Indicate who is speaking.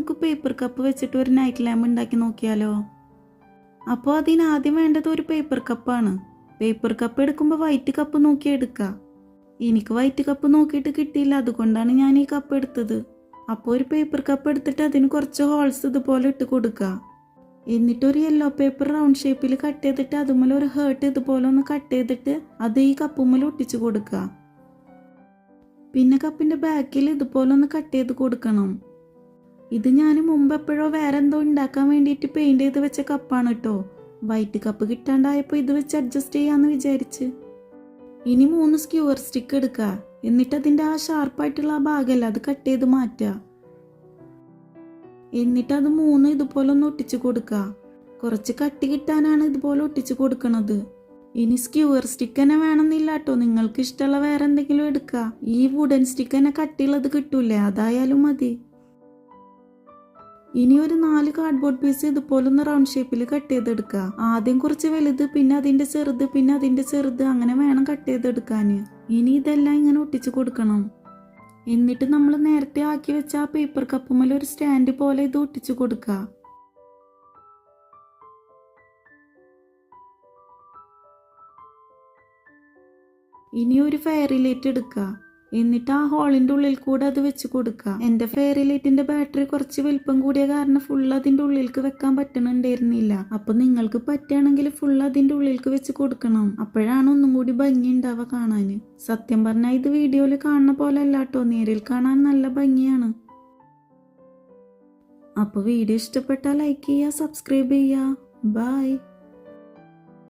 Speaker 1: നമുക്ക് paper cup വെച്ചിട്ട് ഒരു നൈറ്റ് ലാമ്പ് ഉണ്ടാക്കി നോക്കിയാലോ? അപ്പോൾ അതിന് ആദ്യം വേണ്ടത് ഒരു പേപ്പർ കപ്പാണ്. പേപ്പർ കപ്പ് എടുക്കുമ്പോൾ വൈറ്റ് കപ്പ് നോക്കി എടുക്കുക. എനിക്ക് വൈറ്റ് കപ്പ് നോക്കിയിട്ട് കിട്ടിയില്ല, അതുകൊണ്ടാണ് ഞാൻ ഈ കപ്പ് എടുത്തത്. അപ്പോൾ ഒരു പേപ്പർ കപ്പ് എടുത്തിട്ട് അതിന് കുറച്ച് ഹോൾസ് ഇതുപോലെ ഇട്ട് കൊടുക്കുക. എന്നിട്ടൊരു യെല്ലോ പേപ്പർ റൗണ്ട് ഷേപ്പിൽ കട്ട് ചെയ്തിട്ട് അതുമേലെ ഒരു ഹേർട്ട് ഇതുപോലെ ഒന്ന് കട്ട് ചെയ്തിട്ട് അത് ഈ കപ്പുമ്മേൽ ഒട്ടിച്ചു കൊടുക്കുക. പിന്നെ കപ്പിൻ്റെ ബാക്കിൽ ഇതുപോലെ ഒന്ന് കട്ട് ചെയ്ത് കൊടുക്കണം. ഇത് ഞാൻ മുമ്പ് എപ്പോഴോ വേറെ എന്തോ ഉണ്ടാക്കാൻ വേണ്ടിയിട്ട് പെയിൻറ് ചെയ്ത് വെച്ച കപ്പാണ് കേട്ടോ. വൈറ്റ് കപ്പ് കിട്ടാണ്ടായപ്പോൾ ഇത് വെച്ച് അഡ്ജസ്റ്റ് ചെയ്യാമെന്ന് വിചാരിച്ച്. ഇനി 3 സ്ക്യൂവർ സ്റ്റിക്ക് എടുക്കുക. എന്നിട്ട് അതിൻ്റെ ആ ഷാർപ്പായിട്ടുള്ള ആ ഭാഗമല്ല അത് കട്ട് ചെയ്ത് മാറ്റുക. എന്നിട്ട് അത് 3 ഇതുപോലെ ഒന്ന് ഒട്ടിച്ചു കൊടുക്കുക. കുറച്ച് കട്ടി കിട്ടാനാണ് ഇതുപോലെ ഒട്ടിച്ചു കൊടുക്കണത്. ഇനി സ്ക്യൂവർ സ്റ്റിക്ക് തന്നെ വേണമെന്നില്ല കേട്ടോ, നിങ്ങൾക്ക് ഇഷ്ടമുള്ള വേറെ എന്തെങ്കിലും എടുക്കുക. ഈ വുഡൻ സ്റ്റിക്ക് തന്നെ കട്ടിയുള്ളത് കിട്ടൂലേ, അതായാലും മതി. ഇനി ഒരു 4 കാർഡ്ബോർഡ് പീസ് ഇതുപോലെ ഒന്ന് റൗണ്ട് ഷേപ്പിൽ കട്ട് ചെയ്തെടുക്കുക. ആദ്യം കുറച്ച് വലുത്, പിന്നെ അതിൻ്റെ ചെറുത്, പിന്നെ അതിൻ്റെ ചെറുത്, അങ്ങനെ വേണം കട്ട് ചെയ്തെടുക്കാൻ. ഇനി ഇതെല്ലാം ഇങ്ങനെ ഒട്ടിച്ചു കൊടുക്കണം. എന്നിട്ട് നമ്മൾ നേരത്തെ ആക്കി വെച്ച ആ പേപ്പർ കപ്പുമ്മൽ ഒരു സ്റ്റാൻഡ് പോലെ ഇത് ഒട്ടിച്ചു കൊടുക്കുക. ഇനി ഒരു ഫെയറി ലൈറ്റ് എടുക്കുക. എന്നിട്ട് ആ ഹോളിൻ്റെ ഉള്ളിൽ കൂടെ അത് വെച്ച് കൊടുക്കുക. എൻ്റെ ഫെയറി ലൈറ്റിൻ്റെ ബാറ്ററി കുറച്ച് വലിപ്പം കൂടിയ കാരണം ഫുൾ അതിൻ്റെ ഉള്ളിലേക്ക് വെക്കാൻ പറ്റണുണ്ടായിരുന്നില്ല. അപ്പം നിങ്ങൾക്ക് പറ്റുകയാണെങ്കിൽ ഫുൾ അതിൻ്റെ ഉള്ളിലേക്ക് വെച്ച് കൊടുക്കണം. അപ്പോഴാണ് ഒന്നും കൂടി ഭംഗി ഉണ്ടാവുക കാണാൻ. സത്യം പറഞ്ഞാൽ ഇത് വീഡിയോയിൽ കാണുന്ന പോലെ അല്ല കേട്ടോ, നേരിൽ കാണാൻ നല്ല ഭംഗിയാണ്. അപ്പോൾ വീഡിയോ ഇഷ്ടപ്പെട്ടാൽ ലൈക്ക് ചെയ്യുക, സബ്സ്ക്രൈബ് ചെയ്യുക. ബൈ.